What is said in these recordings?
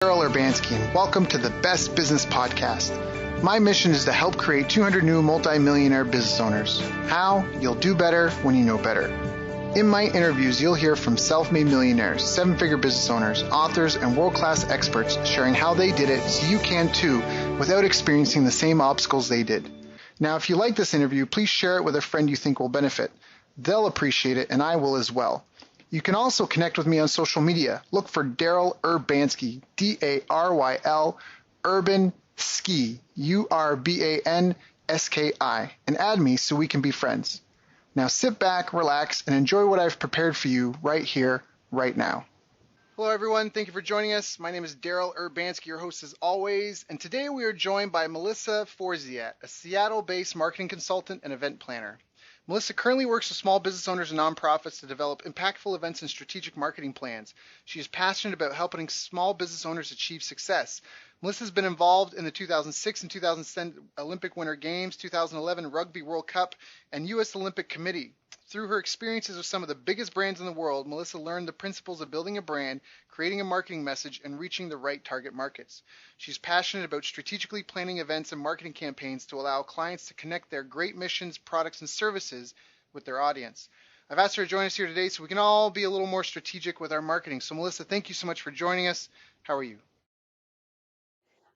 Daryl Urbanski, and welcome to the Best Business Podcast. My mission is to help create 200 new multi-millionaire business owners. How? You'll do better when you know better. In my interviews, you'll hear from self-made millionaires, seven-figure business owners, authors, and world-class experts sharing how they did it so you can too without experiencing the same obstacles they did. Now, if you like this interview, please share it with a friend you think will benefit. They'll appreciate it, and I will as well. You can also connect with me on social media. Look for Daryl Urbanski, D-A-R-Y-L, Urban Ski, U-R-B-A-N-S-K-I, and add me so we can be friends. Now sit back, relax, and enjoy what I've prepared for you right here, right now. Hello everyone, thank you for joining us. My name is Daryl Urbanski, your host as always, and today we are joined by Melissa Forziat, a Seattle-based marketing consultant and event planner. Melissa currently works with small business owners and nonprofits to develop impactful events and strategic marketing plans. She is passionate about helping small business owners achieve success. Melissa has been involved in the 2006 and 2010 Olympic Winter Games, 2011 Rugby World Cup, and U.S. Olympic Committee. Through her experiences with some of the biggest brands in the world, Melissa learned the principles of building a brand, creating a marketing message, and reaching the right target markets. She's passionate about strategically planning events and marketing campaigns to allow clients to connect their great missions, products, and services with their audience. I've asked her to join us here today so we can all be a little more strategic with our marketing. So Melissa, thank you so much for joining us. How are you?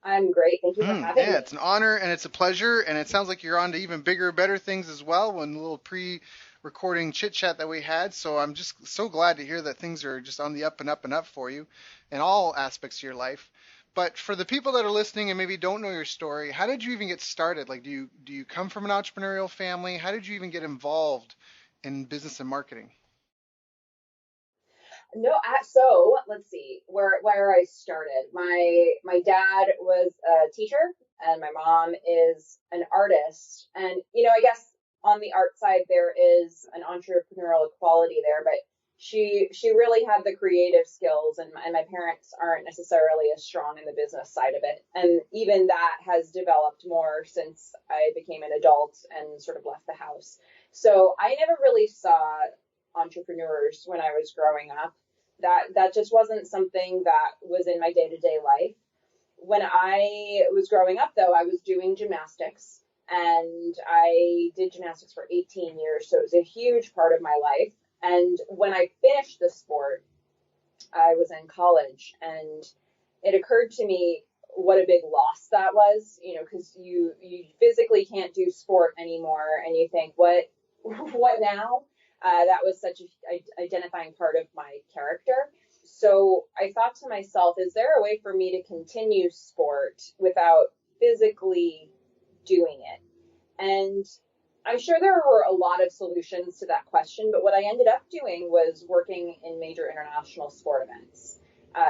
I'm great. Thank you for having me. Yeah, it's an honor and it's a pleasure. And it sounds like you're on to even bigger, better things as well. When a little pre-recording chit chat that we had. So I'm just so glad to hear that things are just on the up and up and up for you in all aspects of your life. But for the people that are listening and maybe don't know your story, how did you even get started? Like, do you come from an entrepreneurial family? How did you even get involved in business and marketing? No, so let's see where I started. My dad was a teacher and my mom is an artist. And I guess on the art side there is an entrepreneurial quality there, but she really had the creative skills, and my parents aren't necessarily as strong in the business side of it. And even that has developed more since I became an adult and sort of left the house. So I never really saw entrepreneurs when I was growing up. That just wasn't something that was in my day-to-day life. When I was growing up, though, I was doing gymnastics, and I did gymnastics for 18 years, so it was a huge part of my life. And when I finished the sport, I was in college, and it occurred to me what a big loss that was, because you physically can't do sport anymore, and you think, what now? That was such an identifying part of my character. So I thought to myself, is there a way for me to continue sport without physically doing it? And I'm sure there were a lot of solutions to that question, but what I ended up doing was working in major international sport events.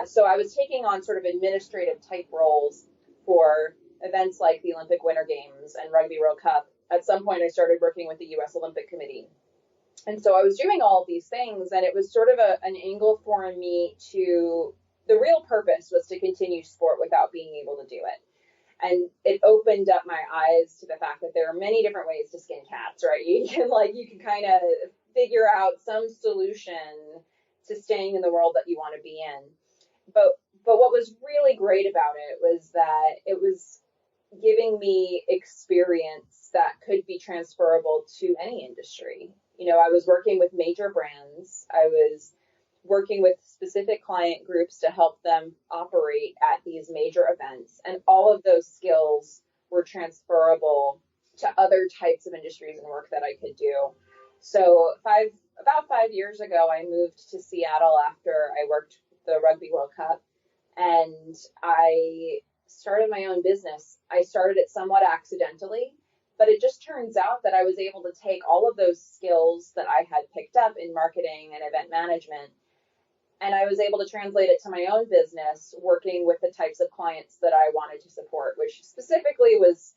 So I was taking on sort of administrative type roles for events like the Olympic Winter Games and Rugby World Cup. At some point, I started working with the U.S. Olympic Committee. And so I was doing all of these things, and it was sort of an angle for me to, the real purpose was to continue sport without being able to do it. And it opened up my eyes to the fact that there are many different ways to skin cats, right? You can kind of figure out some solution to staying in the world that you want to be in. But what was really great about it was that it was giving me experience that could be transferable to any industry. I was working with major brands. I was working with specific client groups to help them operate at these major events. And all of those skills were transferable to other types of industries and work that I could do. So about 5 years ago, I moved to Seattle after I worked the Rugby World Cup, and I started my own business. I started it somewhat accidentally, but it just turns out that I was able to take all of those skills that I had picked up in marketing and event management, and I was able to translate it to my own business, working with the types of clients that I wanted to support, which specifically was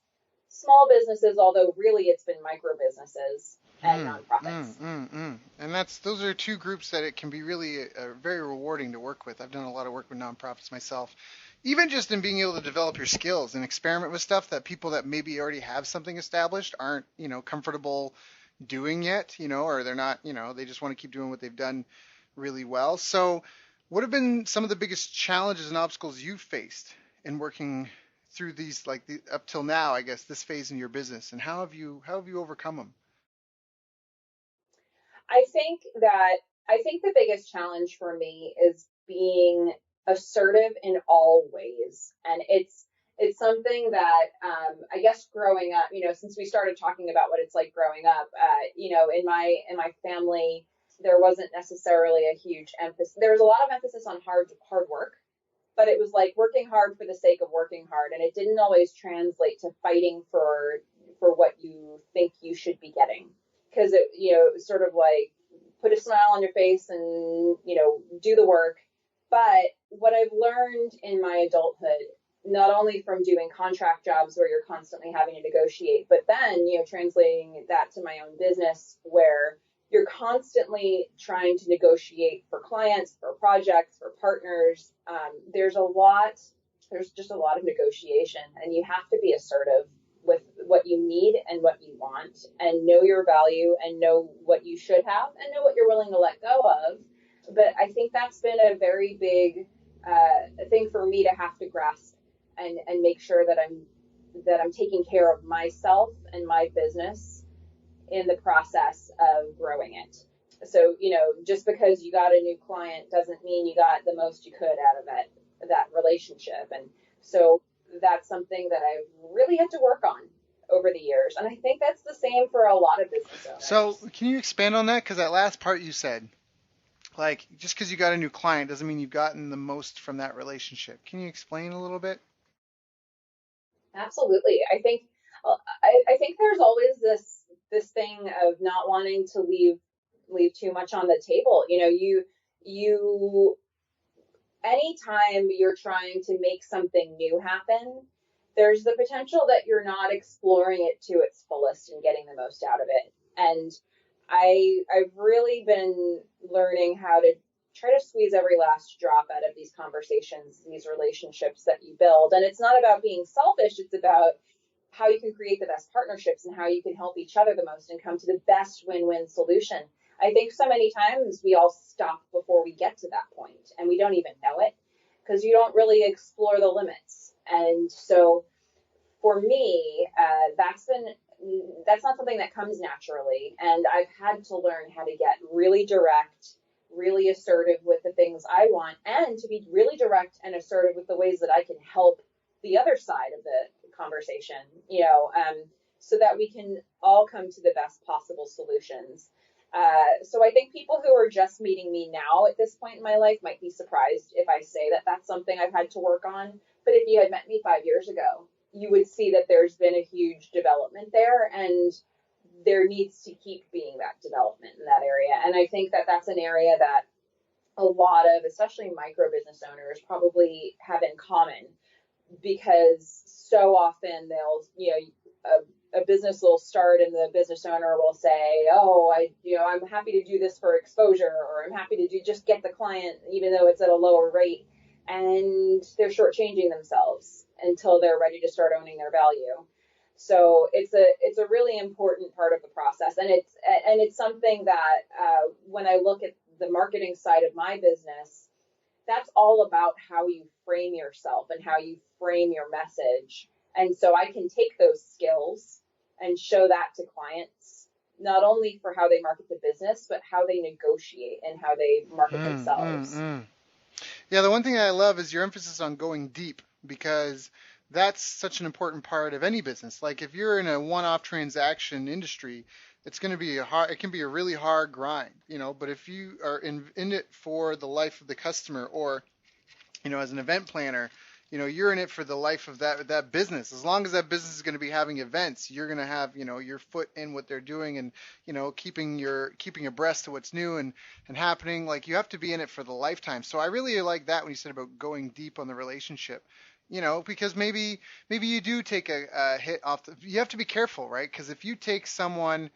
small businesses, although really it's been micro businesses and nonprofits. And those are two groups that it can be really very rewarding to work with. I've done a lot of work with nonprofits myself. Even just in being able to develop your skills and experiment with stuff that people that maybe already have something established aren't, comfortable doing yet, or they're not, they just want to keep doing what they've done really well. So What have been some of the biggest challenges and obstacles you've faced in working through these, up till now, I guess, this phase in your business, and how have you overcome them? I think that I think the biggest challenge for me is being assertive in all ways, and it's something that I guess growing up, since we started talking about what it's like growing up, in my family, there wasn't necessarily a huge emphasis. There was a lot of emphasis on hard work, but it was like working hard for the sake of working hard, and it didn't always translate to fighting for what you think you should be getting, because it was sort of like put a smile on your face and do the work. But what I've learned in my adulthood, not only from doing contract jobs where you're constantly having to negotiate, but then translating that to my own business where you're constantly trying to negotiate for clients, for projects, for partners. There's just a lot of negotiation, and you have to be assertive with what you need and what you want, and know your value, and know what you should have, and know what you're willing to let go of. But I think that's been a very big thing for me to have to grasp, and make sure that I'm taking care of myself and my business in the process of growing it. So, just because you got a new client doesn't mean you got the most you could out of that relationship. And so that's something that I've really had to work on over the years. And I think that's the same for a lot of business So owners. can you expand on that? Because that last part you said, like, just because you got a new client doesn't mean you've gotten the most from that relationship. Can you explain a little bit? Absolutely. I think there's always this thing of not wanting to leave too much on the table. You anytime you're trying to make something new happen, there's the potential that you're not exploring it to its fullest and getting the most out of it. And I've really been learning how to try to squeeze every last drop out of these conversations, these relationships that you build. And it's not about being selfish, it's about how you can create the best partnerships and how you can help each other the most and come to the best win-win solution. I think so many times we all stop before we get to that point, and we don't even know it because you don't really explore the limits. And so for me, that's not something that comes naturally, and I've had to learn how to get really direct, really assertive with the things I want, and to be really direct and assertive with the ways that I can help the other side of the conversation, so that we can all come to the best possible solutions. So I think people who are just meeting me now at this point in my life might be surprised if I say that that's something I've had to work on. But if you had met me 5 years ago, you would see that there's been a huge development there, and there needs to keep being that development in that area. And I think that that's an area that a lot of, especially micro business owners, probably have in common, because so often a business will start and the business owner will say, oh, I'm happy to do this for exposure, or I'm happy to just get the client even though it's at a lower rate, and they're shortchanging themselves until they're ready to start owning their value. So it's a really important part of the process, and it's something that when I look at the marketing side of my business, that's all about how you frame yourself and how you frame your message. And so I can take those skills and show that to clients, not only for how they market the business, but how they negotiate and how they market Mm, mm, themselves. mm. Yeah, the one thing I love is your emphasis on going deep, because that's such an important part of any business. Like if you're in a one-off transaction industry, it's going to be it can be a really hard grind, but if you are in it for the life of the customer, or as an event planner, you're in it for the life of that business. As long as that business is going to be having events, you're going to have, your foot in what they're doing, and, keeping abreast to what's new and happening. Like you have to be in it for the lifetime. So I really like that when you said about going deep on the relationship. Because maybe you do take a hit off. You have to be careful, right? Because if you take someone,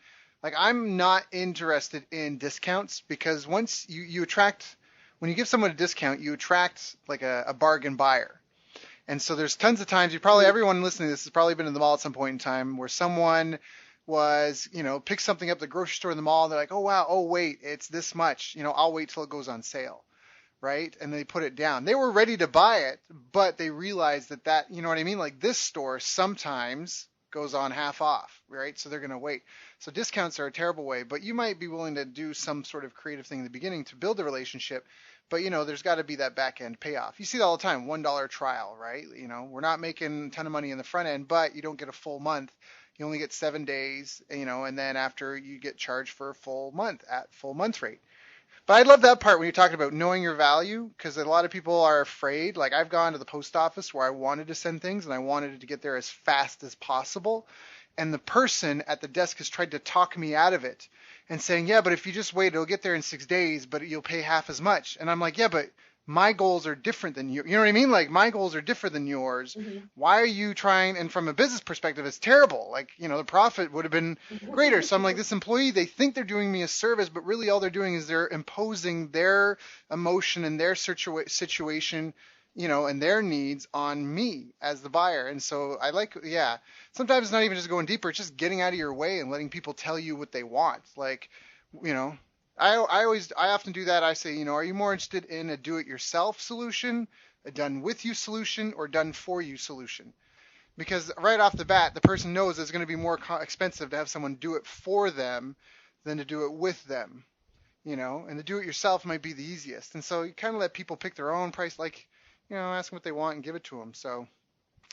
like I'm not interested in discounts, because once you attract, when you give someone a discount, you attract like a bargain buyer. And so there's tons of times, everyone listening to this has probably been in the mall at some point in time where someone was, picked something up at the grocery store in the mall, and they're like, oh wow, oh wait, it's this much, I'll wait till it goes on sale. right? And they put it down. They were ready to buy it, but they realized that, you know what I mean? Like this store sometimes goes on half off, right? So they're going to wait. So discounts are a terrible way, but you might be willing to do some sort of creative thing in the beginning to build a relationship. But, there's got to be that back end payoff. You see that all the time, $1 trial, right? We're not making a ton of money in the front end, but you don't get a full month. You only get 7 days, and then after you get charged for a full month at full month rate. But I love that part when you're talking about knowing your value, because a lot of people are afraid. Like I've gone to the post office where I wanted to send things and I wanted it to get there as fast as possible. And the person at the desk has tried to talk me out of it and saying, yeah, but if you just wait, it'll get there in 6 days, but you'll pay half as much. And I'm like, yeah, but my goals are different than you. You know what I mean? Like my goals are different than yours. Mm-hmm. Why are you trying? And from a business perspective, it's terrible. Like, the profit would have been greater. So I'm like, this employee, they think they're doing me a service, but really all they're doing is they're imposing their emotion and their situation, and their needs on me as the buyer. And so sometimes it's not even just going deeper. It's just getting out of your way and letting people tell you what they want. Like, I often do that. I say, are you more interested in a do-it-yourself solution, a done-with-you solution, or done-for-you solution? Because right off the bat, the person knows it's going to be more expensive to have someone do it for them than to do it with them, and the do-it-yourself might be the easiest. And so you kind of let people pick their own price, like, ask them what they want and give it to them. So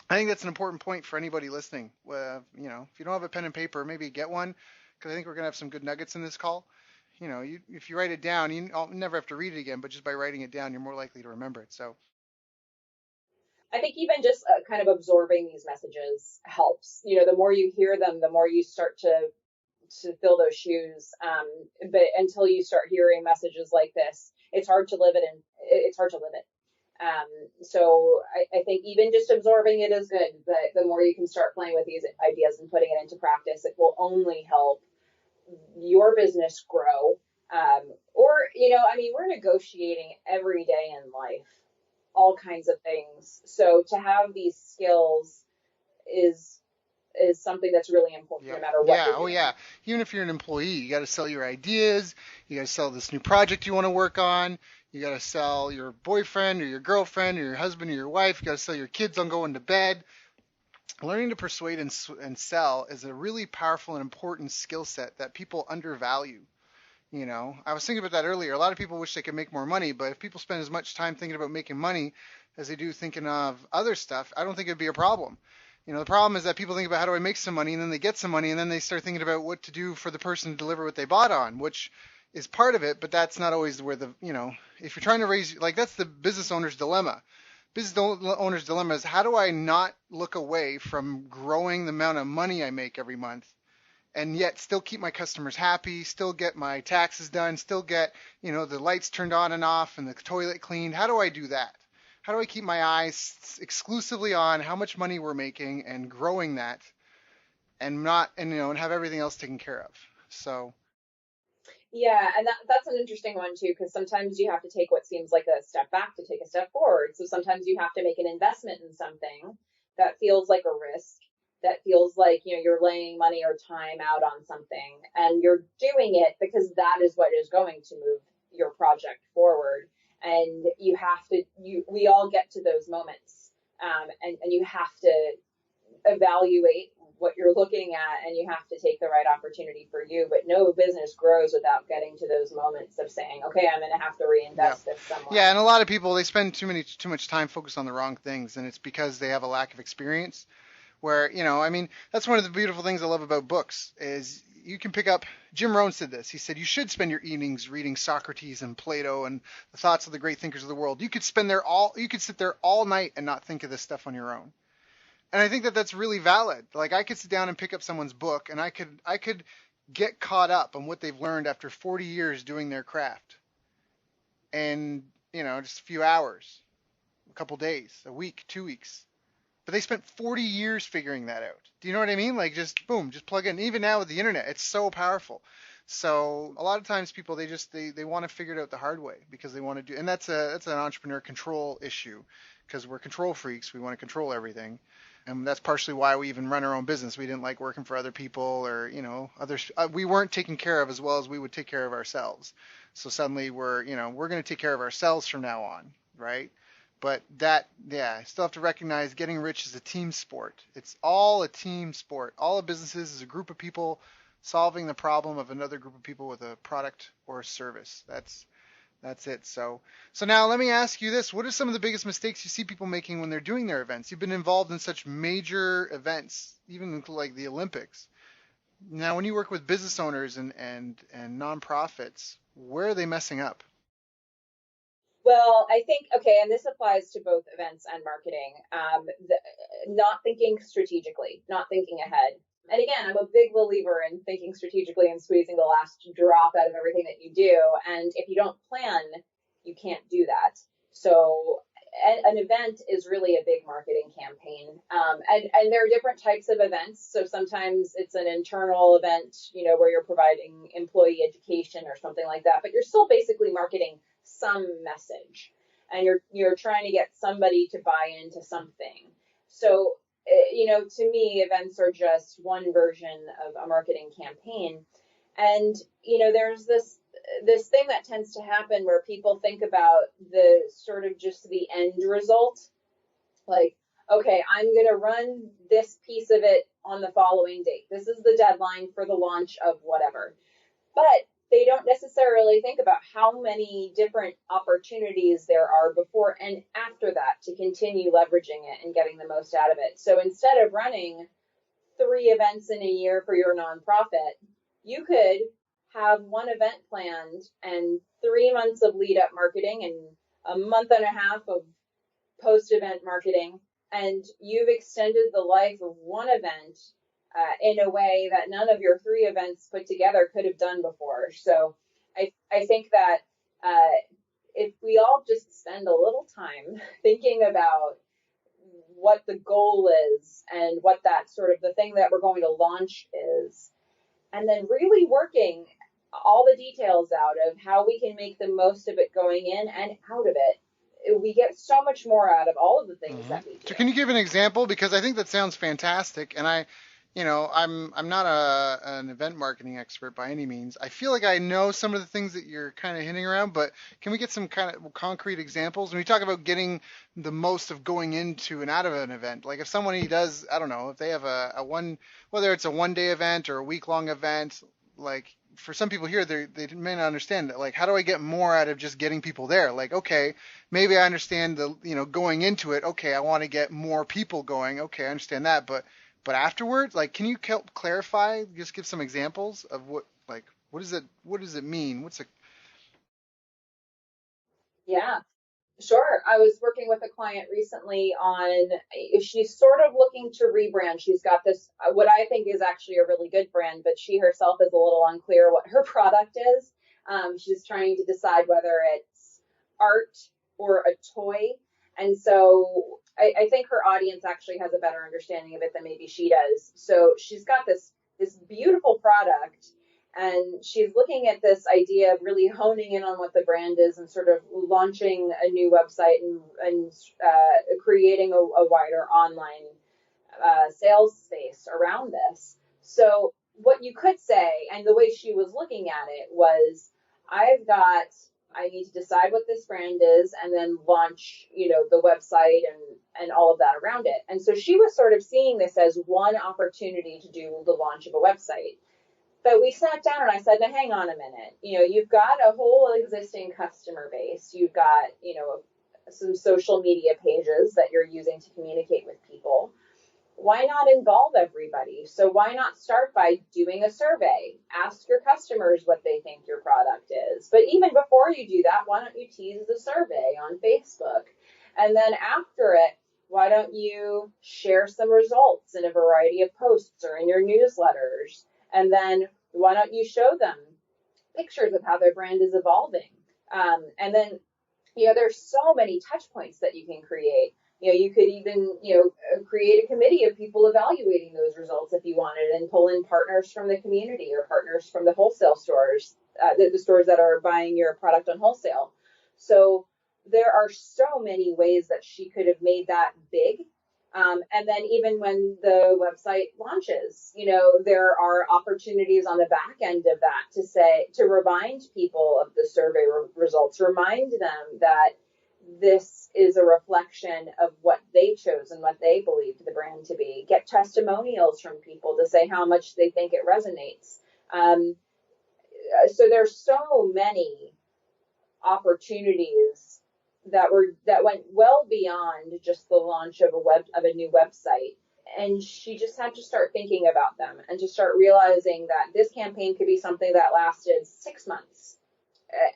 I think that's an important point for anybody listening. If you don't have a pen and paper, maybe get one, because I think we're going to have some good nuggets in this call. If you write it down, you'll never have to read it again, but just by writing it down, you're more likely to remember it. So I think even just kind of absorbing these messages helps. The more you hear them, the more you start to fill those shoes. But until you start hearing messages like this, it's hard to live it, and it's hard to live it. So I think even just absorbing it is good, but the more you can start playing with these ideas and putting it into practice, it will only help your business grow. We're negotiating every day in life, all kinds of things. So to have these skills is something that's really important. Yep. No matter what. Yeah. Oh yeah. Even if you're an employee, you got to sell your ideas. You got to sell this new project you want to work on. You got to sell your boyfriend or your girlfriend or your husband or your wife. You got to sell your kids on going to bed. Learning to persuade and sell is a really powerful and important skill set that people undervalue. I was thinking about that earlier. A lot of people wish they could make more money, but if people spend as much time thinking about making money as they do thinking of other stuff, I don't think it'd be a problem. The problem is that people think about how do I make some money, and then they get some money, and then they start thinking about what to do for the person to deliver what they bought on, which is part of it, but that's not always where if you're trying to raise, like that's the business owner's dilemma. Business owner's dilemma is how do I not look away from growing the amount of money I make every month and yet still keep my customers happy, still get my taxes done, still get, the lights turned on and off and the toilet cleaned. How do I do that? How do I keep my eyes exclusively on how much money we're making and growing that and have everything else taken care of? So yeah, and that's an interesting one too, because sometimes you have to take what seems like a step back to take a step forward. So sometimes you have to make an investment in something that feels like a risk, that feels like, you're laying money or time out on something, and you're doing it because that is what is going to move your project forward. And we all get to those moments, and you have to evaluate what you're looking at, and you have to take the right opportunity for you. But no business grows without getting to those moments of saying, okay, I'm going to have to reinvest this somewhere. Yeah, and a lot of people, they spend too much time focused on the wrong things, and it's because they have a lack of experience. Where, that's one of the beautiful things I love about books is you can pick up, Jim Rohn said this, he said, you should spend your evenings reading Socrates and Plato and the thoughts of the great thinkers of the world. You could sit there all night and not think of this stuff on your own. And I think that that's really valid. Like I could sit down and pick up someone's book and I could get caught up on what they've learned after 40 years doing their craft. And, just a few hours, a couple days, a week, 2 weeks. But they spent 40 years figuring that out. Do you know what I mean? Like just boom, just plug in. Even now with the internet, it's so powerful. So a lot of times people, they want to figure it out the hard way because they want to do, and that's an entrepreneur control issue because we're control freaks. We want to control everything. And that's partially why we even run our own business. We didn't like working for other people or, others. We weren't taken care of as well as we would take care of ourselves. So suddenly we're going to take care of ourselves from now on, right? But that, yeah, I still have to recognize getting rich is a team sport. It's all a team sport. All of businesses is a group of people solving the problem of another group of people with a product or a service. That's it. So now let me ask you this. What are some of the biggest mistakes you see people making when they're doing their events? You've been involved in such major events, even like the Olympics. Now, when you work with business owners and nonprofits, where are they messing up? Well, I think, okay, and this applies to both events and marketing. Not thinking strategically, not thinking ahead. And again, I'm a big believer in thinking strategically and squeezing the last drop out of everything that you do. And if you don't plan, you can't do that. So an event is really a big marketing campaign. And there are different types of events. So sometimes it's an internal event, where you're providing employee education or something like that, but you're still basically marketing some message, and you're trying to get somebody to buy into something. So to me, events are just one version of a marketing campaign. And there's this thing that tends to happen where people think about the sort of just the end result, like, okay, I'm going to run this piece of it on the following date. This is the deadline for the launch of whatever. But they don't necessarily think about how many different opportunities there are before and after that to continue leveraging it and getting the most out of it. So instead of running 3 events in a year for your nonprofit, you could have one event planned and 3 months of lead up marketing and a month and a half of post event marketing. And you've extended the life of one event in a way that none of your 3 events put together could have done before. So I think that if we all just spend a little time thinking about what the goal is and what that sort of the thing that we're going to launch is, and then really working all the details out of how we can make the most of it going in and out of it, we get so much more out of all of the things that we do. So can you give an example? Because I think that sounds fantastic, and I'm not an event marketing expert by any means. I feel like I know some of the things that you're kind of hinting around, but can we get some kind of concrete examples? When we talk about getting the most of going into and out of an event, like if somebody does, I don't know, if they have a one, whether it's a 1 day event or a week-long event, like for some people here, they may not understand it. Like, how do I get more out of just getting people there? Like, okay, maybe I understand going into it. Okay, I want to get more people going. Okay, I understand that, but afterwards, like, can you clarify? Just give some examples of what does it mean? Yeah. Sure. I was working with a client recently on, she's sort of looking to rebrand. She's got this, what I think is actually a really good brand, but she herself is a little unclear what her product is. She's trying to decide whether it's art or a toy. And so I think her audience actually has a better understanding of it than maybe she does. So she's got this beautiful product, and she's looking at this idea of really honing in on what the brand is and sort of launching a new website and creating a wider online sales space around this. So what you could say, and the way she was looking at it was, I need to decide what this brand is and then launch, the website and all of that around it. And so she was sort of seeing this as one opportunity to do the launch of a website. But we sat down and I said, now hang on a minute. You've got a whole existing customer base. You've got, some social media pages that you're using to communicate with people. Why not involve everybody? So why not start by doing a survey? Ask your customers what they think your product is. But even before you do that, why don't you tease the survey on Facebook? And then after it, why don't you share some results in a variety of posts or in your newsletters? And then why don't you show them pictures of how their brand is evolving? And then, there's so many touch points that you can create. You could even, create a committee of people evaluating those results if you wanted, and pull in partners from the community or partners from the wholesale stores, the stores that are buying your product on wholesale. So there are so many ways that she could have made that big. And then even when the website launches, there are opportunities on the back end of that to remind people of the survey results, remind them that this is a reflection of what they chose and what they believed the brand to be. Get testimonials from people to say how much they think it resonates. So there's so many opportunities that went well beyond just the launch of a new website. And she just had to start thinking about them and to start realizing that this campaign could be something that lasted 6 months,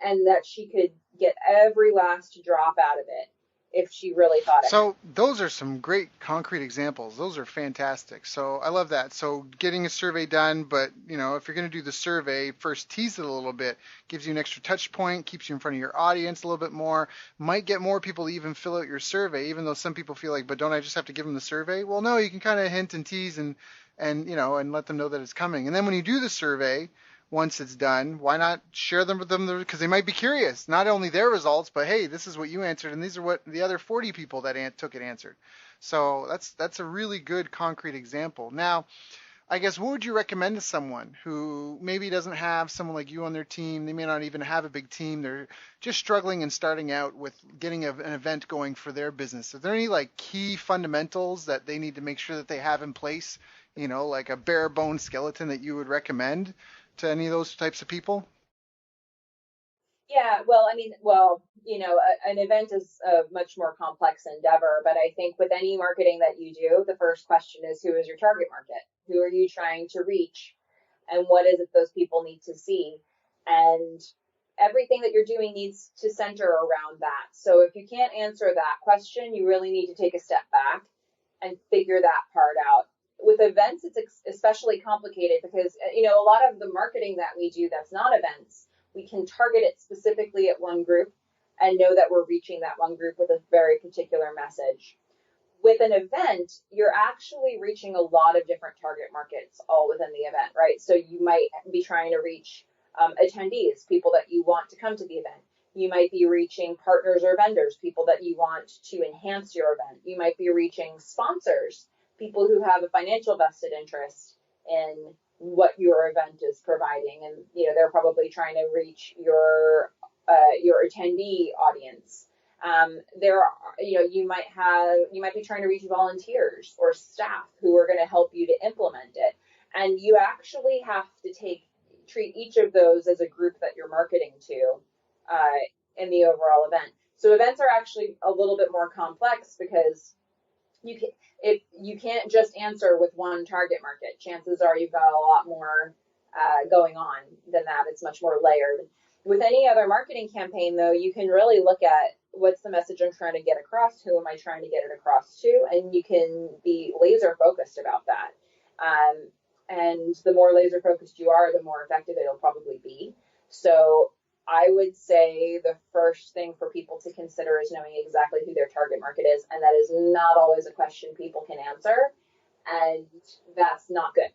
and that she could get every last drop out of it if she really thought it. So those are some great concrete examples. Those are fantastic. So I love that. So getting a survey done, but if you're going to do the survey, first tease it a little bit, gives you an extra touch point, keeps you in front of your audience a little bit more, might get more people to even fill out your survey, even though some people feel like, but don't I just have to give them the survey? Well, no, you can kind of hint and tease and let them know that it's coming. And then when you do the survey, once it's done, why not share them with them, because they might be curious, not only their results, but hey, this is what you answered and these are what the other 40 people that took it answered. So that's a really good concrete example. Now, I guess, what would you recommend to someone who maybe doesn't have someone like you on their team? They may not even have a big team. They're just struggling and starting out with getting an event going for their business. Are there any like key fundamentals that they need to make sure that they have in place, like a bare bone skeleton that you would recommend to any of those types of people? Yeah, well, I mean, an event is a much more complex endeavor, but I think with any marketing that you do, the first question is, who is your target market? Who are you trying to reach? And what is it those people need to see? And everything that you're doing needs to center around that. So if you can't answer that question, you really need to take a step back and figure that part out. With events, it's especially complicated because, a lot of the marketing that we do that's not events, we can target it specifically at one group and know that we're reaching that one group with a very particular message. With an event, you're actually reaching a lot of different target markets all within the event, right? So you might be trying to reach attendees, people that you want to come to the event. You might be reaching partners or vendors, people that you want to enhance your event. You might be reaching sponsors, people who have a financial vested interest in what your event is providing, and they're probably trying to reach your attendee audience. You might be trying to reach volunteers or staff who are going to help you to implement it, and you actually have to treat each of those as a group that you're marketing to in the overall event. So events are actually a little bit more complex because if you can't just answer with one target market. Chances are you've got a lot more going on than that. It's much more layered. With any other marketing campaign, though, you can really look at what's the message I'm trying to get across, who am I trying to get it across to, and you can be laser focused about that. And the more laser focused you are, the more effective it'll probably be. So I would say the first thing for people to consider is knowing exactly who their target market is, and that is not always a question people can answer, and that's not good.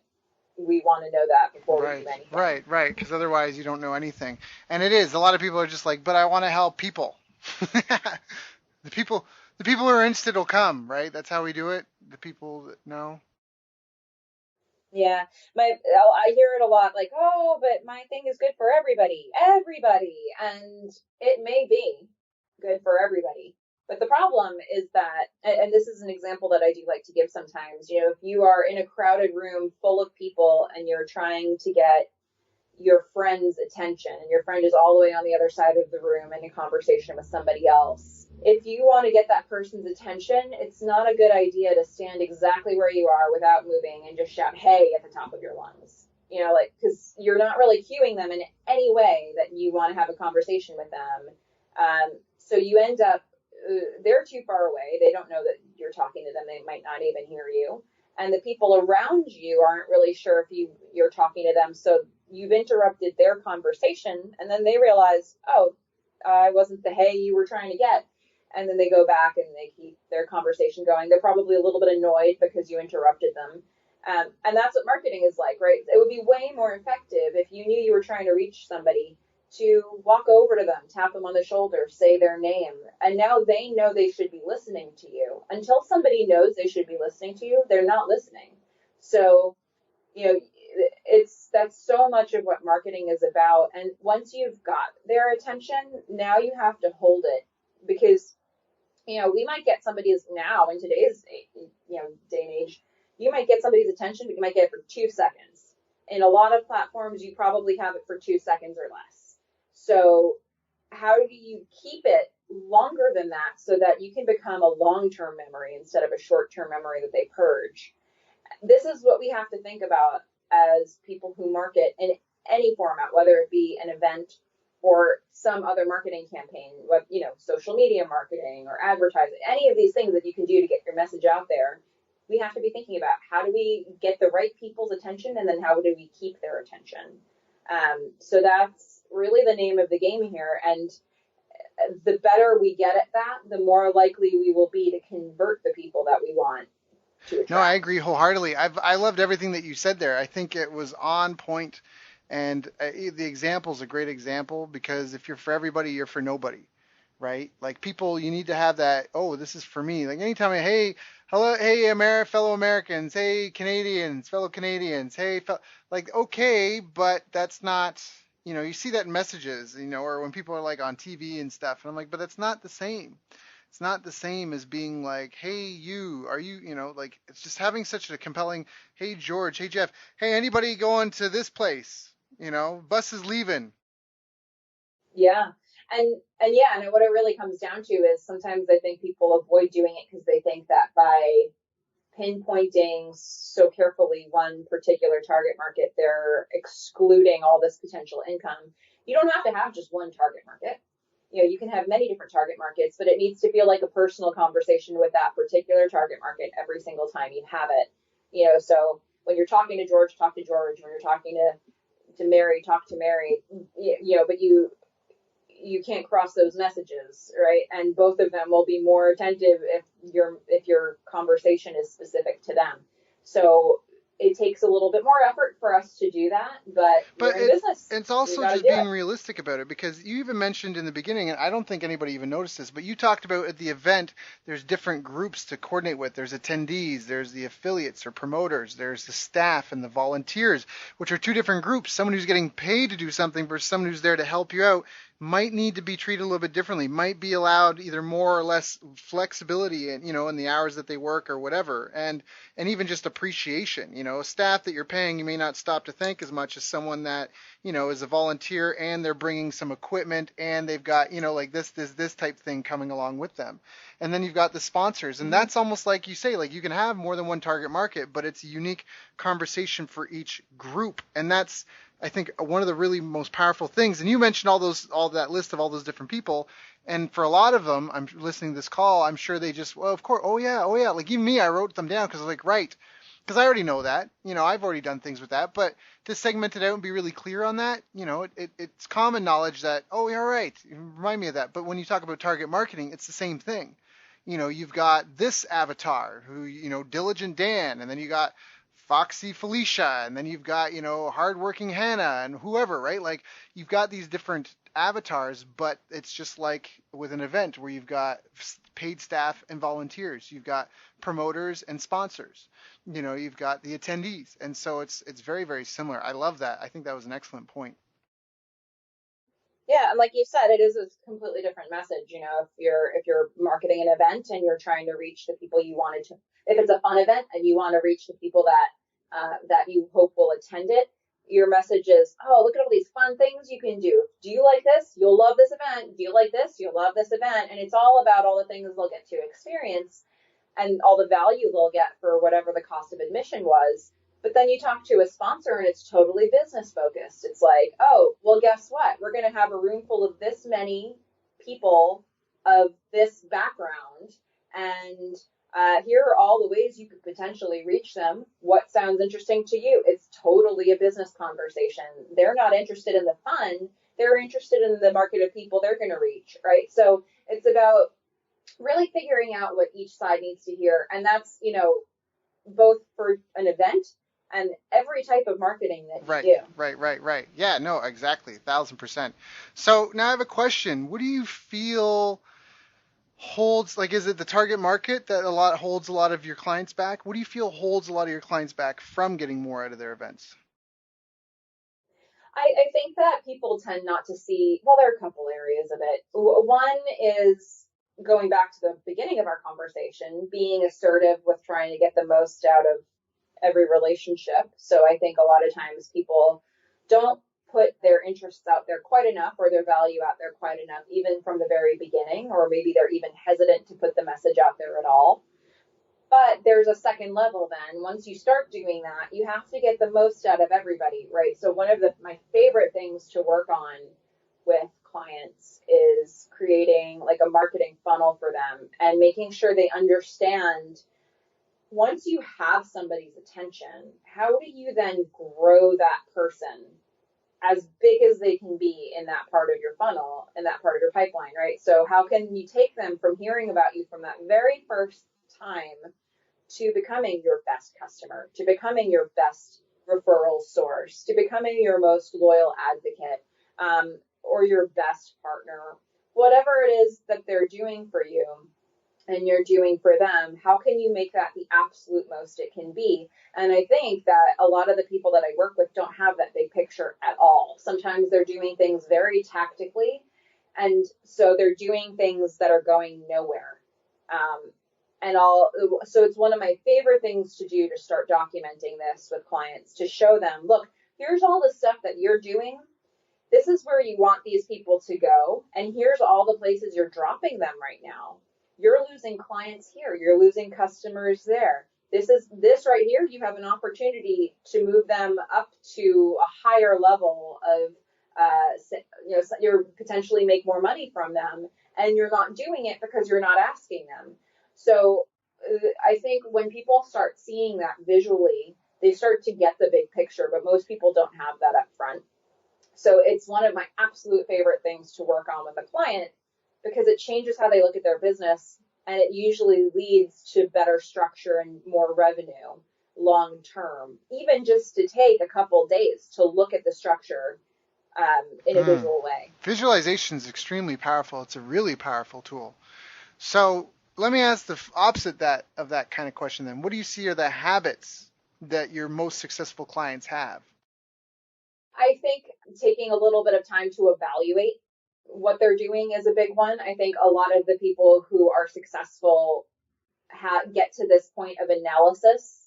We want to know that before we do anything. Right, because otherwise you don't know anything. And it is, a lot of people are just like, but I want to help people. The people who are interested will come, right? That's how we do it. The people that know. Yeah, I hear it a lot, like, oh, but my thing is good for everybody, and it may be good for everybody. But the problem is that, and this is an example that I do like to give sometimes, if you are in a crowded room full of people and you're trying to get your friend's attention and your friend is all the way on the other side of the room in a conversation with somebody else, if you want to get that person's attention, it's not a good idea to stand exactly where you are without moving and just shout hey at the top of your lungs, because you're not really cueing them in any way that you want to have a conversation with them. So you end up, they're too far away, they don't know that you're talking to them, they might not even hear you, and the people around you aren't really sure if you're talking to them, so you've interrupted their conversation, and then they realize, oh, I wasn't the hey you were trying to get, and then they go back and they keep their conversation going. They're probably a little bit annoyed because you interrupted them, and that's what marketing is like, right? It would be way more effective if you knew you were trying to reach somebody to walk over to them, tap them on the shoulder, say their name. And now they know they should be listening to you. Until somebody knows they should be listening to you, they're not listening. So, that's so much of what marketing is about. And once you've got their attention, now you have to hold it, because we might get somebody's, now in today's day and age, you might get somebody's attention, but you might get it for 2 seconds. In a lot of platforms, you probably have it for 2 seconds or less. So how do you keep it longer than that so that you can become a long-term memory instead of a short-term memory that they purge? This is what we have to think about as people who market in any format, whether it be an event or some other marketing campaign, social media marketing or advertising, any of these things that you can do to get your message out there. We have to be thinking about, how do we get the right people's attention, and then how do we keep their attention? So that's really the name of the game here. And the better we get at that, the more likely we will be to convert the people that we want to attract. No, I agree wholeheartedly. I loved everything that you said there. I think it was on point, and the example is a great example, because if you're for everybody, you're for nobody, right? Like, people, you need to have that. Oh, this is for me. Like, anytime hey, hello, hey, fellow Americans, hey, Canadians, fellow Canadians, hey, like, okay, but that's not. You see that in messages, or when people are like on TV and stuff, and I'm like, but that's not the same. It's not the same as being like, hey, are you, like, it's just having such a compelling, hey, George, hey, Jeff, hey, anybody going to this place? Bus is leaving. Yeah. And what it really comes down to is, sometimes I think people avoid doing it because they think that by pinpointing so carefully one particular target market, they're excluding all this potential income. You don't have to have just one target market. You can have many different target markets, but it needs to feel like a personal conversation with that particular target market every single time you have it. So when you're talking to George, talk to George. When you're talking to Mary, talk to Mary. But you can't cross those messages, right? And both of them will be more attentive if your conversation is specific to them. So it takes a little bit more effort for us to do that, but we're in business. It's also just being realistic about it, because you even mentioned in the beginning, and I don't think anybody even noticed this, but you talked about at the event, there's different groups to coordinate with. There's attendees, there's the affiliates or promoters, there's the staff and the volunteers, which are two different groups. Someone who's getting paid to do something versus someone who's there to help you out might need to be treated a little bit differently, might be allowed either more or less flexibility in the hours that they work or whatever, and even just appreciation. A staff that you're paying, you may not stop to thank as much as someone that is a volunteer, and they're bringing some equipment, and they've got like this type thing coming along with them. And then you've got the sponsors, and that's almost like you say, like, you can have more than one target market, but it's a unique conversation for each group, and that's, I think, one of the really most powerful things. And you mentioned all that list of all those different people. And for a lot of them, I'm listening to this call, I'm sure they just, well, of course, oh yeah. Like, even me, I wrote them down because I was like, right. Because I already know that, I've already done things with that. But to segment it out and be really clear on that, it's common knowledge that, oh, yeah, right. Remind me of that. But when you talk about target marketing, it's the same thing. You've got this avatar who, Diligent Dan, and then you got Foxy Felicia, and then you've got, hardworking Hannah and whoever, right? Like, you've got these different avatars, but it's just like with an event where you've got paid staff and volunteers, you've got promoters and sponsors, you've got the attendees, and so it's very, very similar. I love that. I think that was an excellent point. Yeah, and like you said, it is a completely different message. If you're marketing an event and you're trying to reach the people you wanted to, if it's a fun event and you want to reach the people that you hope will attend it, your message is, oh, look at all these fun things you can do. Do you like this? You'll love this event. Do you like this? You'll love this event. And it's all about all the things they'll get to experience and all the value they'll get for whatever the cost of admission was. But then you talk to a sponsor and it's totally business focused. It's like, oh, well, guess what? We're going to have a room full of this many people of this background. And here are all the ways you could potentially reach them. What sounds interesting to you? It's totally a business conversation. They're not interested in the fun. They're interested in the market of people they're going to reach, right? So it's about really figuring out what each side needs to hear. And that's, both for an event and every type of marketing that you Right, do. right. Yeah, no, exactly, 1,000%. So now I have a question. What do you feel holds, like, is it the target market that holds a lot of your clients back? What do you feel holds a lot of your clients back from getting more out of their events? I think that people tend not to see, well, there are a couple areas of it. One is going back to the beginning of our conversation, being assertive with trying to get the most out of every relationship. So I think a lot of times people don't put their interests out there quite enough or their value out there quite enough, even from the very beginning, or maybe they're even hesitant to put the message out there at all. But there's a second level then. Once you start doing that, you have to get the most out of everybody, right? So one of my favorite things to work on with clients is creating like a marketing funnel for them and making sure they understand once you have somebody's attention, how do you then grow that person as big as they can be in that part of your funnel, in that part of your pipeline, right? So how can you take them from hearing about you from that very first time to becoming your best customer, to becoming your best referral source, to becoming your most loyal advocate, or your best partner, whatever it is that they're doing for you and you're doing for them, how can you make that the absolute most it can be? And I think that a lot of the people that I work with don't have that big picture at all. Sometimes they're doing things very tactically, and so they're doing things that are going nowhere. Um, so it's one of my favorite things to do to start documenting this with clients, to show them, look, here's all the stuff that you're doing. This is where you want these people to go, and here's all the places you're dropping them right now. You're losing clients here, you're losing customers there. This right here, you have an opportunity to move them up to a higher level of you're potentially make more money from them, and you're not doing it because you're not asking them. So I think when people start seeing that visually, they start to get the big picture, but most people don't have that up front. So it's one of my absolute favorite things to work on with a client because it changes how they look at their business, and it usually leads to better structure and more revenue long term, even just to take a couple days to look at the structure in a Hmm. visual way. Visualization is extremely powerful. It's a really powerful tool. So let me ask the opposite of that kind of question then. What do you see are the habits that your most successful clients have? I think taking a little bit of time to evaluate what they're doing is a big one. I think a lot of the people who are successful get to this point of analysis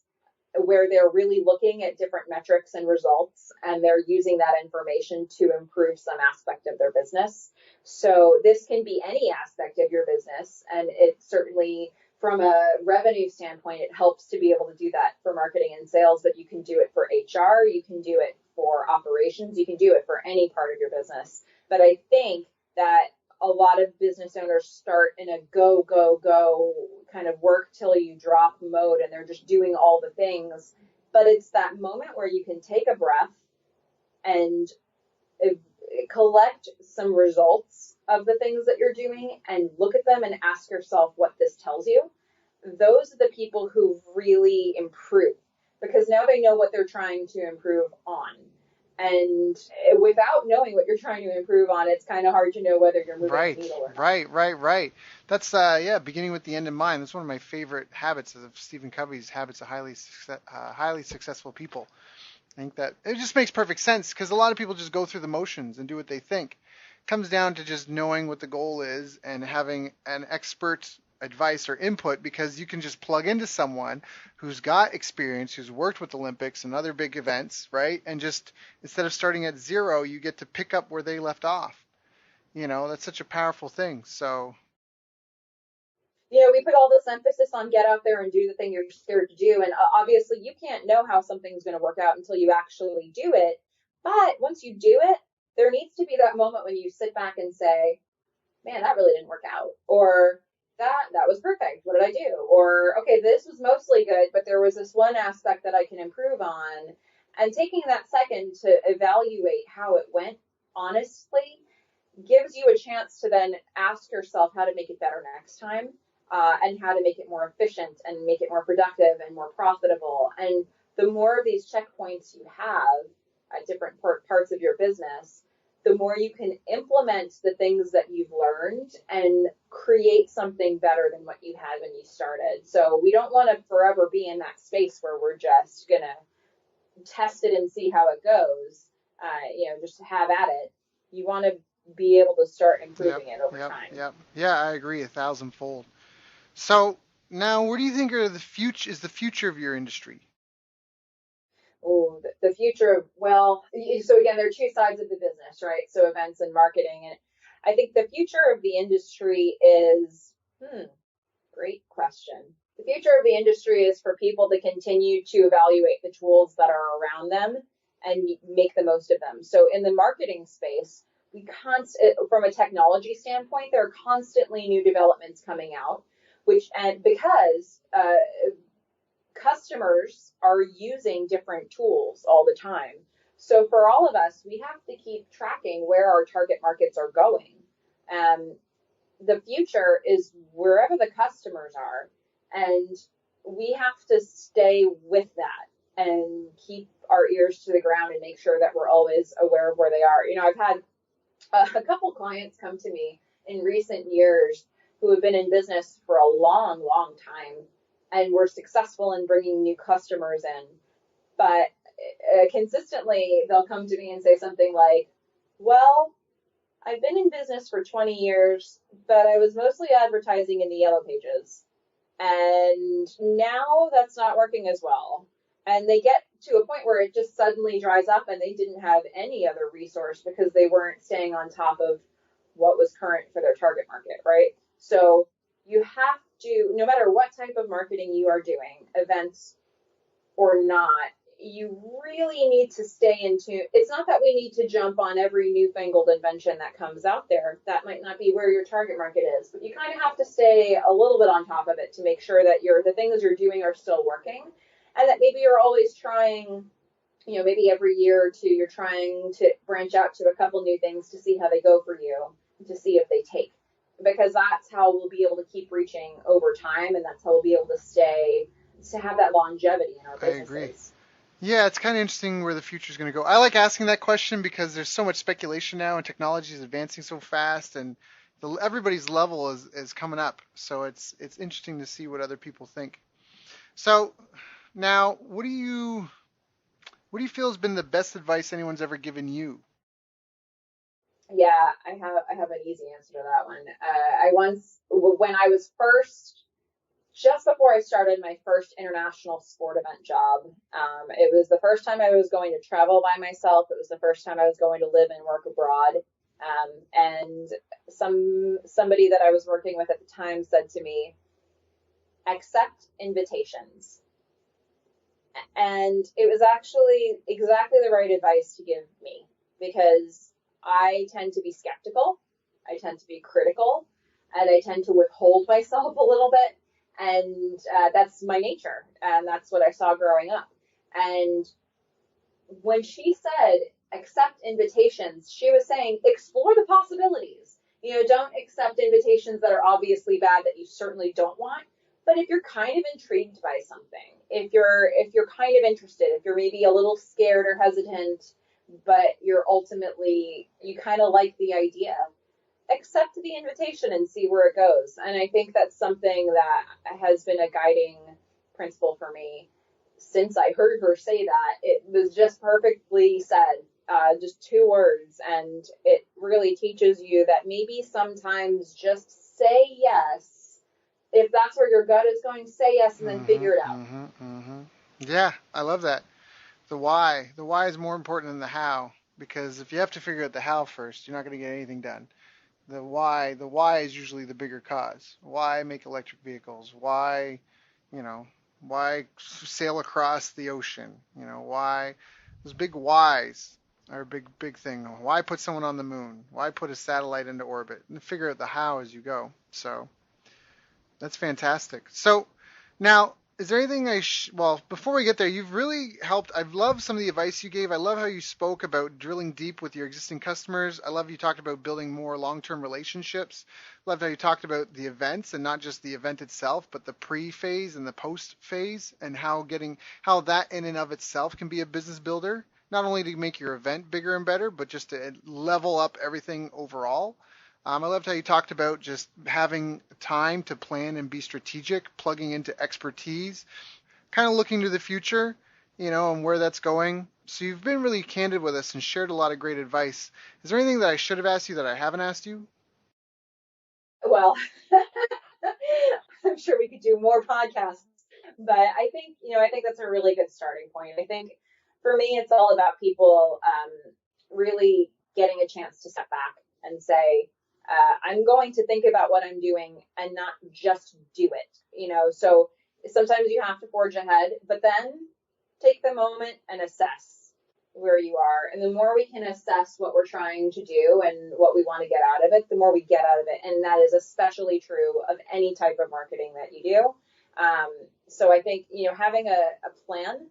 where they're really looking at different metrics and results, and they're using that information to improve some aspect of their business. So this can be any aspect of your business, and it certainly, from a revenue standpoint, it helps to be able to do that for marketing and sales, but you can do it for HR, you can do it for operations, you can do it for any part of your business. But I think that a lot of business owners start in a go, go, go kind of work till you drop mode, and they're just doing all the things. But it's that moment where you can take a breath and collect some results of the things that you're doing and look at them and ask yourself what this tells you. Those are the people who really improve because now they know what they're trying to improve on. And without knowing what you're trying to improve on, it's kind of hard to know whether you're moving the Right, needle or not. right. That's yeah, beginning with the end in mind. That's one of my favorite habits of Stephen Covey's habits of highly successful people. I think that it just makes perfect sense because a lot of people just go through the motions and do what they think. It comes down to just knowing what the goal is and having an expert advice or input because you can just plug into someone who's got experience, who's worked with Olympics and other big events, right? And just instead of starting at zero, you get to pick up where they left off. That's such a powerful thing. So, We put all this emphasis on get out there and do the thing you're scared to do. And obviously, you can't know how something's going to work out until you actually do it. But once you do it, there needs to be that moment when you sit back and say, man, that really didn't work out. Or that was perfect. What did I do? Or, okay, this was mostly good, but there was this one aspect that I can improve on. And taking that second to evaluate how it went honestly gives you a chance to then ask yourself how to make it better next time, and how to make it more efficient and make it more productive and more profitable. And the more of these checkpoints you have at different parts of your business, the more you can implement the things that you've learned and create something better than what you had when you started. So we don't want to forever be in that space where we're just going to test it and see how it goes, just to have at it. You want to be able to start improving it over time. Yeah, I agree 1,000-fold. So now, what do you think is the future of your industry? Oh, the future of, well, so again, there are two sides of the business, right? So events and marketing. And I think the future of the industry is, great question. The future of the industry is for people to continue to evaluate the tools that are around them and make the most of them. So in the marketing space, from a technology standpoint, there are constantly new developments coming out, and because customers are using different tools all the time. So for all of us, we have to keep tracking where our target markets are going. The future is wherever the customers are, and we have to stay with that and keep our ears to the ground and make sure that we're always aware of where they are. I've had a couple clients come to me in recent years who have been in business for a long, long time and were successful in bringing new customers in. But consistently, they'll come to me and say something like, well, I've been in business for 20 years, but I was mostly advertising in the yellow pages. And now that's not working as well. And they get to a point where it just suddenly dries up and they didn't have any other resource because they weren't staying on top of what was current for their target market, right? So you have to, no matter what type of marketing you are doing, events or not, you really need to stay in tune. It's not that we need to jump on every newfangled invention that comes out there. That might not be where your target market is, but you kind of have to stay a little bit on top of it to make sure that the things you're doing are still working, and that maybe you're always trying, maybe every year or two, you're trying to branch out to a couple new things to see how they go for you, to see if they take, because that's how we'll be able to keep reaching over time, and that's how we'll be able to have that longevity in our businesses. I agree. Yeah, it's kind of interesting where the future is going to go. I like asking that question because there's so much speculation now, and technology is advancing so fast, and everybody's level is coming up. So it's interesting to see what other people think. So now, what do you feel has been the best advice anyone's ever given you? Yeah, I have an easy answer to that one. When I was just before I started my first international sport event job, it was the first time I was going to travel by myself. It was the first time I was going to live and work abroad. And somebody that I was working with at the time said to me, accept invitations. And it was actually exactly the right advice to give me, because I tend to be skeptical, I tend to be critical, and I tend to withhold myself a little bit. And that's my nature, and that's what I saw growing up. And when she said accept invitations, she was saying explore the possibilities. Don't accept invitations that are obviously bad that you certainly don't want. But if you're kind of intrigued by something, if you're kind of interested, if you're maybe a little scared or hesitant, but you kind of like the idea, accept the invitation and see where it goes. And I think that's something that has been a guiding principle for me since I heard her say that. It was just perfectly said, just 2 words, and it really teaches you that maybe sometimes just say yes. If that's where your gut is going, say yes and then figure it out. Yeah, I love that. The why is more important than the how, because if you have to figure out the how first, you're not going to get anything done. The why is usually the bigger cause. Why make electric vehicles? Why sail across the ocean? Why those big whys are a big thing. Why put someone on the moon? Why put a satellite into orbit? And figure out the how as you go. So that's fantastic. So now, Is there anything well, before we get there, you've really helped. I've loved some of the advice you gave. I love how you spoke about drilling deep with your existing customers. I love you talked about building more long-term relationships. Loved how you talked about the events and not just the event itself, but the pre-phase and the post-phase, and how that in and of itself can be a business builder, not only to make your event bigger and better, but just to level up everything overall. I loved how you talked about just having time to plan and be strategic, plugging into expertise, kind of looking to the future, and where that's going. So you've been really candid with us and shared a lot of great advice. Is there anything that I should have asked you that I haven't asked you? Well, I'm sure we could do more podcasts, but I think that's a really good starting point. I think for me, it's all about people really getting a chance to step back and say, I'm going to think about what I'm doing and not just do it. So sometimes you have to forge ahead, but then take the moment and assess where you are. And the more we can assess what we're trying to do and what we want to get out of it, the more we get out of it. And that is especially true of any type of marketing that you do. So I think, having a plan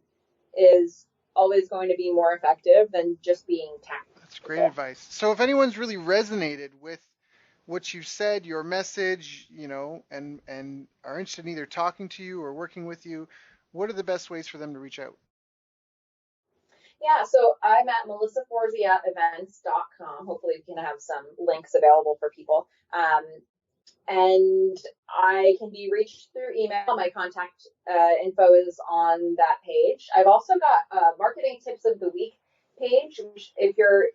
is always going to be more effective than just being tactical. That's great advice. So if anyone's really resonated with what you said, your message, and are interested in either talking to you or working with you, what are the best ways for them to reach out? Yeah, so I'm at melissaforziatevents.com. Hopefully we can have some links available for people. And I can be reached through email. My contact info is on that page. I've also got a marketing tips of the week page, which if you're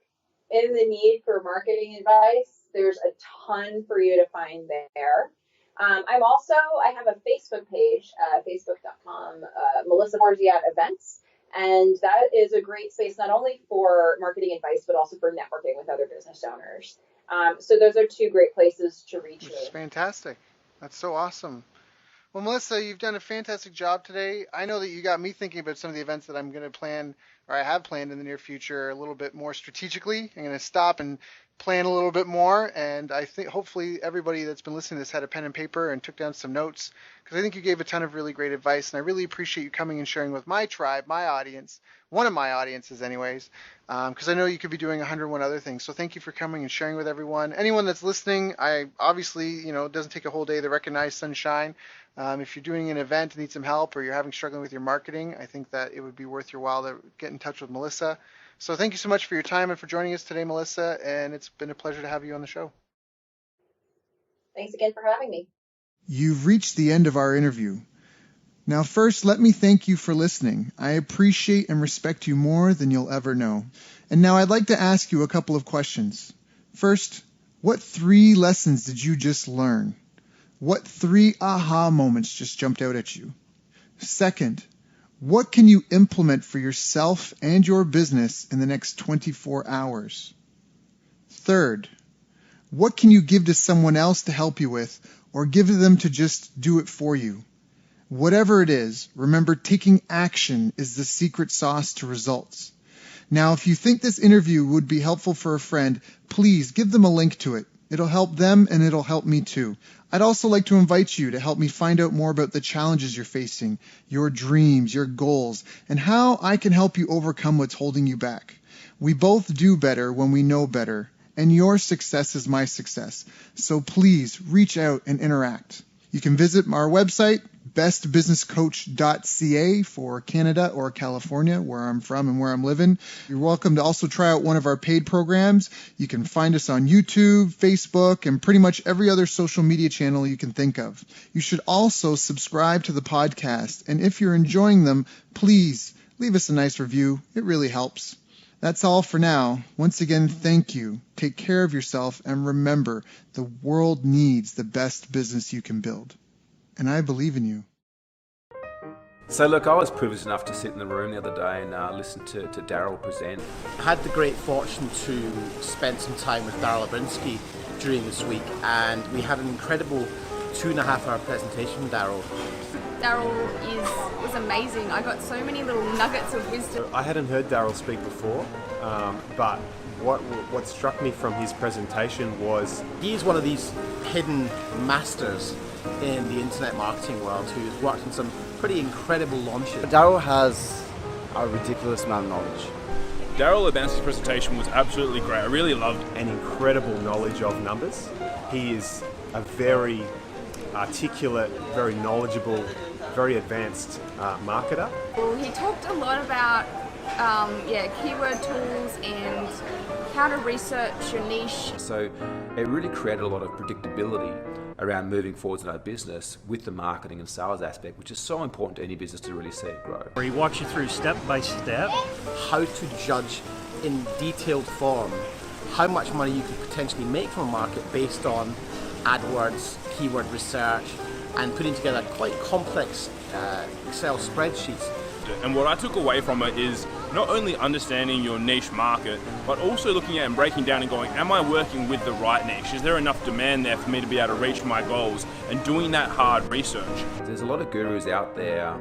in the need for marketing advice, there's a ton for you to find there. I have a Facebook page, facebook.com, Melissa Forziat Events. And that is a great space, not only for marketing advice, but also for networking with other business owners. So those are two great places to reach me. Which is fantastic. That's so awesome. Well, Melissa, you've done a fantastic job today. I know that you got me thinking about some of the events that I'm going to plan, or I have planned in the near future, a little bit more strategically. I'm going to stop and plan a little bit more, and I think hopefully everybody that's been listening to this had a pen and paper and took down some notes, because I think you gave a ton of really great advice, and I really appreciate you coming and sharing with my tribe, my audience, one of my audiences anyways, because I know you could be doing 101 other things. So thank you for coming and sharing with everyone. Anyone that's listening, I obviously, it doesn't take a whole day to recognize sunshine. If you're doing an event and need some help, or you're struggling with your marketing, I think that it would be worth your while to get in touch with Melissa. So thank you so much for your time and for joining us today, Melissa, and it's been a pleasure to have you on the show. Thanks again for having me. You've reached the end of our interview. Now, first, let me thank you for listening. I appreciate and respect you more than you'll ever know. And now I'd like to ask you a couple of questions. First, what 3 lessons did you just learn? What 3 aha moments just jumped out at you? Second, what can you implement for yourself and your business in the next 24 hours? Third, what can you give to someone else to help you with, or give to them to just do it for you? Whatever it is, remember, taking action is the secret sauce to results. Now, if you think this interview would be helpful for a friend, please give them a link to it. It'll help them and it'll help me too. I'd also like to invite you to help me find out more about the challenges you're facing, your dreams, your goals, and how I can help you overcome what's holding you back. We both do better when we know better, and your success is my success. So please reach out and interact. You can visit our website, bestbusinesscoach.ca for Canada or California, where I'm from and where I'm living. You're welcome to also try out one of our paid programs. You can find us on YouTube, Facebook, and pretty much every other social media channel you can think of. You should also subscribe to the podcast, and if you're enjoying them, please leave us a nice review. It really helps. That's all for now. Once again, thank you. Take care of yourself, and remember, the world needs the best business you can build. And I believe in you. So look, I was privileged enough to sit in the room the other day and listen to Daryl present. I had the great fortune to spend some time with Daryl Abrinsky during this week, and we had an incredible 2.5-hour presentation from Daryl. Daryl was amazing. I got so many little nuggets of wisdom. I hadn't heard Daryl speak before, but what struck me from his presentation was he's one of these hidden masters in the internet marketing world who's worked in some pretty incredible launches. Daryl has a ridiculous amount of knowledge. Daryl Urbanski's presentation was absolutely great. I really loved An incredible knowledge of numbers. He is a very articulate, very knowledgeable, very advanced marketer. Well, he talked a lot about keyword tools and how to research your niche. So it really created a lot of predictability around moving forwards in our business with the marketing and sales aspect, which is so important to any business to really see it grow. Where he walks you through step by step How to judge in detailed form how much money you could potentially make from a market based on AdWords, keyword research, and putting together quite complex Excel spreadsheets. And what I took away from it is not only understanding your niche market, but also looking at and breaking down and going, am I working with the right niche? Is there enough demand there for me to be able to reach my goals? And doing that hard research. There's a lot of gurus out there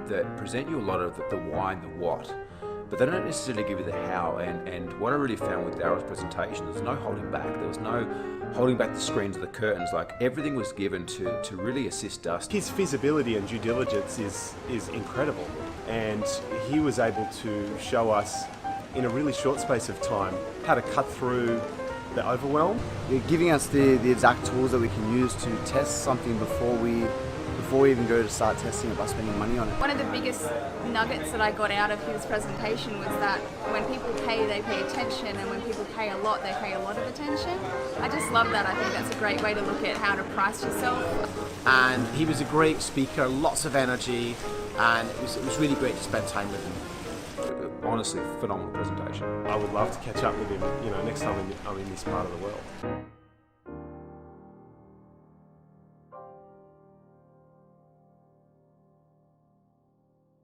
that present you a lot of the why and the what, but they don't necessarily give you the how. And what I really found with Daryl's presentation, there's no holding back. There was no holding back the screens or the curtains. Like, everything was given to really assist us. His feasibility and due diligence is incredible, and he was able to show us in a really short space of time how to cut through the overwhelm. You're giving us the exact tools that we can use to test something before we even go to start testing it by spending money on it. One of the biggest nuggets that I got out of his presentation was that when people pay, they pay attention, and when people pay a lot, they pay a lot of attention. I just love that. I think that's a great way to look at how to price yourself. And he was a great speaker, lots of energy, and it was really great to spend time with him. Honestly, phenomenal presentation. I would love to catch up with him, next time I'm in this part of the world.